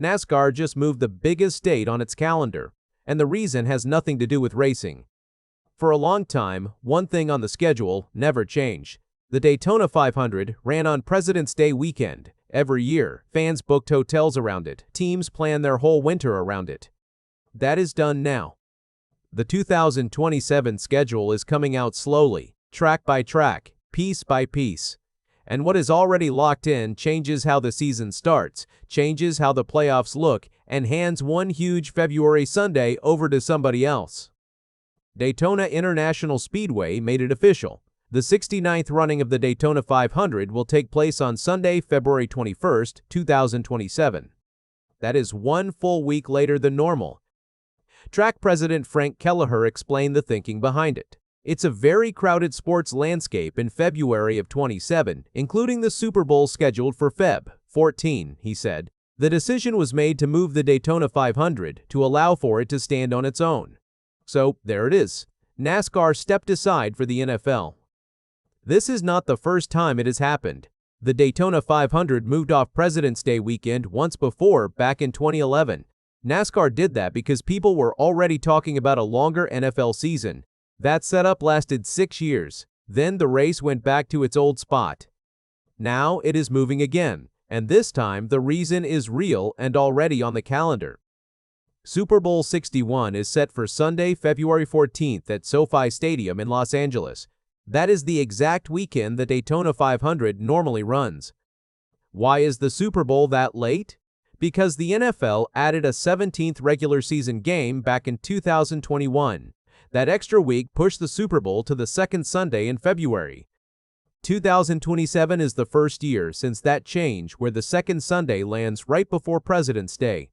NASCAR just moved the biggest date on its calendar, and the reason has nothing to do with racing. For a long time, one thing on the schedule never changed. The Daytona 500 ran on President's Day weekend. Every year, fans booked hotels around it. Teams planned their whole winter around it. That is done now. The 2027 schedule is coming out slowly, track by track, piece by piece. And what is already locked in changes how the season starts, changes how the playoffs look, and hands one huge February Sunday over to somebody else. Daytona International Speedway made it official. The 69th running of the Daytona 500 will take place on Sunday, February 21, 2027. That is one full week later than normal. Track president Frank Kelleher explained the thinking behind it. It's a very crowded sports landscape in February of 27, including the Super Bowl scheduled for Feb. 14, he said. The decision was made to move the Daytona 500 to allow for it to stand on its own. So, there it is. NASCAR stepped aside for the NFL. This is not the first time it has happened. The Daytona 500 moved off President's Day weekend once before, back in 2011. NASCAR did that because people were already talking about a longer NFL season. That setup lasted 6 years. Then the race went back to its old spot. Now it is moving again, and this time the reason is real and already on the calendar. Super Bowl LXI is set for Sunday, February 14th at SoFi Stadium in Los Angeles. That is the exact weekend the Daytona 500 normally runs. Why is the Super Bowl that late? Because the NFL added a 17th regular season game back in 2021. That extra week pushed the Super Bowl to the second Sunday in February. 2027 is the first year since that change where the second Sunday lands right before President's Day.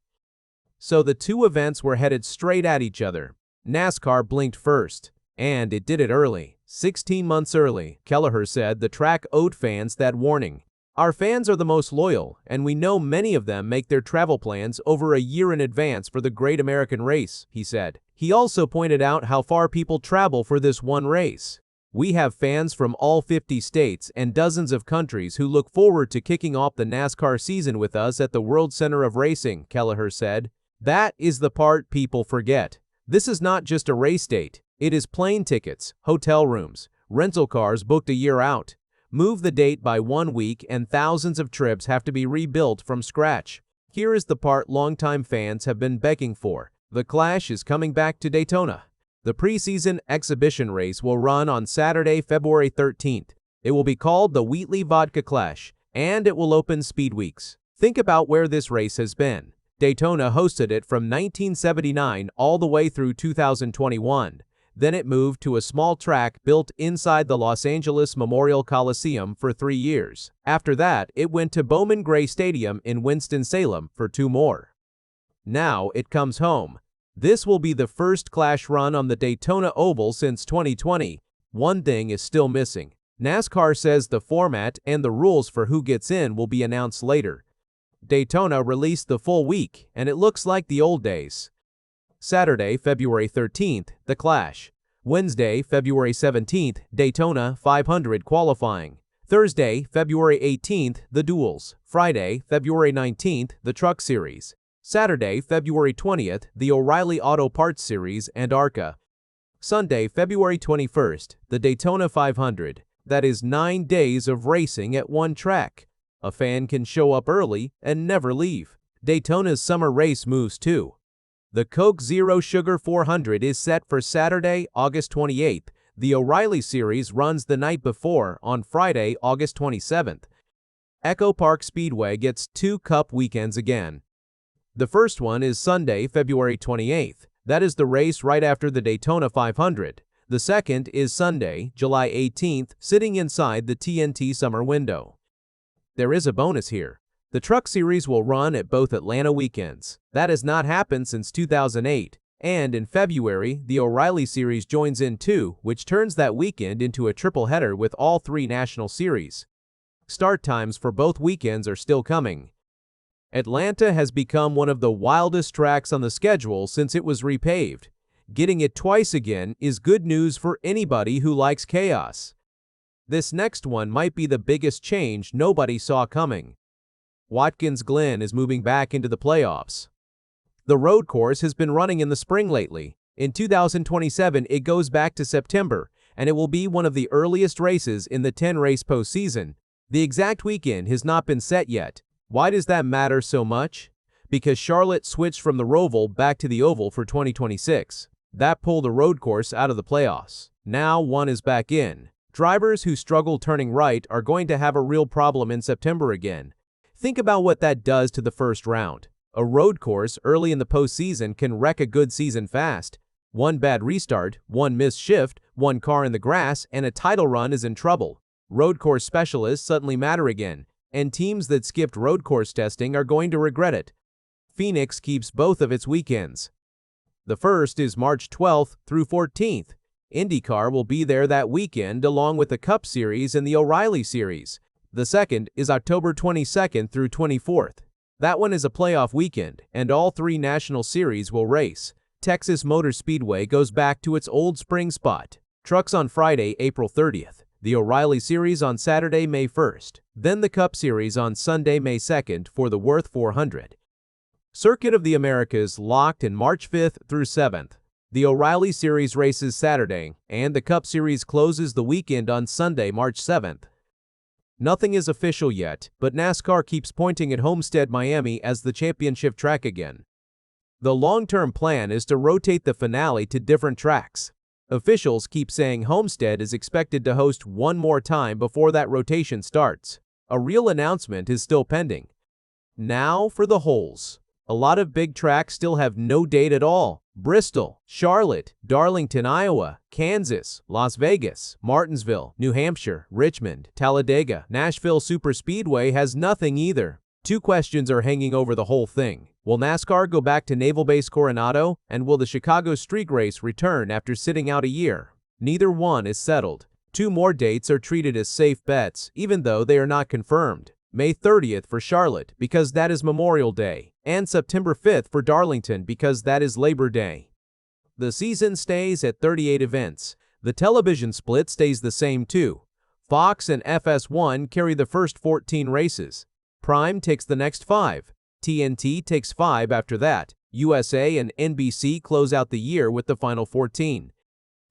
So the two events were headed straight at each other. NASCAR blinked first, and it did it early. 16 months early, Kelleher said the track owed fans that warning. Our fans are the most loyal, and we know many of them make their travel plans over a year in advance for the Great American Race, he said. He also pointed out how far people travel for this one race. We have fans from all 50 states and dozens of countries who look forward to kicking off the NASCAR season with us at the World Center of Racing, Kelleher said. That is the part people forget. This is not just a race date. It is plane tickets, hotel rooms, rental cars booked a year out. Move the date by 1 week and thousands of trips have to be rebuilt from scratch. Here is the part longtime fans have been begging for. The Clash is coming back to Daytona. The preseason exhibition race will run on Saturday, February 13th. It will be called the Wheatley Vodka Clash, and it will open Speedweeks. Think about where this race has been. Daytona hosted it from 1979 all the way through 2021. Then it moved to a small track built inside the Los Angeles Memorial Coliseum for 3 years. After that, it went to Bowman Gray Stadium in Winston-Salem for 2 more. Now it comes home. This will be the first Clash run on the Daytona Oval since 2020. One thing is still missing. NASCAR says the format and the rules for who gets in will be announced later. Daytona released the full week, and it looks like the old days. Saturday, February 13th, the Clash. Wednesday, February 17th, Daytona 500 qualifying. Thursday, February 18th, the Duels. Friday, February 19th, the Truck Series. Saturday, February 20th, the O'Reilly Auto Parts Series and ARCA. Sunday, February 21st, the Daytona 500. That is 9 days of racing at one track. A fan can show up early and never leave. Daytona's summer race moves too. The Coke Zero Sugar 400 is set for Saturday, August 28th. The O'Reilly Series runs the night before on Friday, August 27th. Echo Park Speedway gets 2 Cup weekends again. The first one is Sunday, February 28th. That is the race right after the Daytona 500. The second is Sunday, July 18th, sitting inside the TNT summer window. There is a bonus here. The Truck Series will run at both Atlanta weekends. That has not happened since 2008. And in February, the O'Reilly Series joins in too, which turns that weekend into a triple header with all 3 national series. Start times for both weekends are still coming. Atlanta has become one of the wildest tracks on the schedule since it was repaved. Getting it twice again is good news for anybody who likes chaos. This next one might be the biggest change nobody saw coming. Watkins Glen is moving back into the playoffs. The road course has been running in the spring lately. In 2027, it goes back to September, and it will be one of the earliest races in the 10-race postseason. The exact weekend has not been set yet. Why does that matter so much? Because Charlotte switched from the Roval back to the Oval for 2026. That pulled a road course out of the playoffs. Now one is back in. Drivers who struggle turning right are going to have a real problem in September again. Think about what that does to the first round. A road course early in the postseason can wreck a good season fast. One bad restart, one missed shift, one car in the grass, and a title run is in trouble. Road course specialists suddenly matter again, and teams that skipped road course testing are going to regret it. Phoenix keeps both of its weekends. The first is March 12th through 14th. IndyCar will be there that weekend along with the Cup Series and the O'Reilly Series. The second is October 22nd through 24th. That one is a playoff weekend, and all three national series will race. Texas Motor Speedway goes back to its old spring spot. Trucks on Friday, April 30th. The O'Reilly Series on Saturday, May 1st. Then the Cup Series on Sunday, May 2nd for the Worth 400. Circuit of the Americas locked in March 5th through 7th. The O'Reilly Series races Saturday, and the Cup Series closes the weekend on Sunday, March 7th. Nothing is official yet, but NASCAR keeps pointing at Homestead, Miami as the championship track again. The long-term plan is to rotate the finale to different tracks. Officials keep saying Homestead is expected to host one more time before that rotation starts. A real announcement is still pending. Now for the holes. A lot of big tracks still have no date at all. Bristol, Charlotte, Darlington, Iowa, Kansas, Las Vegas, Martinsville, New Hampshire, Richmond, Talladega, Nashville Superspeedway has nothing either. Two questions are hanging over the whole thing. Will NASCAR go back to Naval Base Coronado, and will the Chicago Street Race return after sitting out a year? Neither one is settled. Two more dates are treated as safe bets, even though they are not confirmed. May 30th for Charlotte, because that is Memorial Day, and September 5th for Darlington, because that is Labor Day. The season stays at 38 events. The television split stays the same too. Fox and FS1 carry the first 14 races. Prime takes the next 5. TNT takes 5 after that. USA and NBC close out the year with the final 14.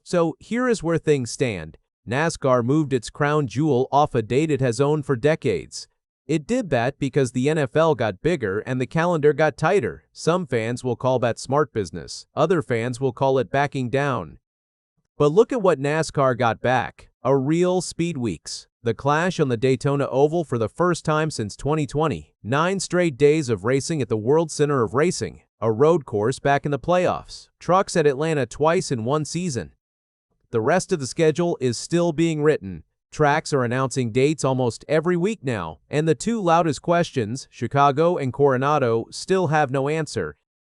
So here is where things stand. NASCAR moved its crown jewel off a date it has owned for decades. It did that because the NFL got bigger and the calendar got tighter. Some fans will call that smart business. Other fans will call it backing down. But look at what NASCAR got back. A real Speedweeks. The Clash on the Daytona Oval for the first time since 2020. 9 straight days of racing at the World Center of Racing. A road course back in the playoffs. Trucks at Atlanta twice in one season. The rest of the schedule is still being written. Tracks are announcing dates almost every week now, and the two loudest questions, Chicago and Coronado, still have no answer.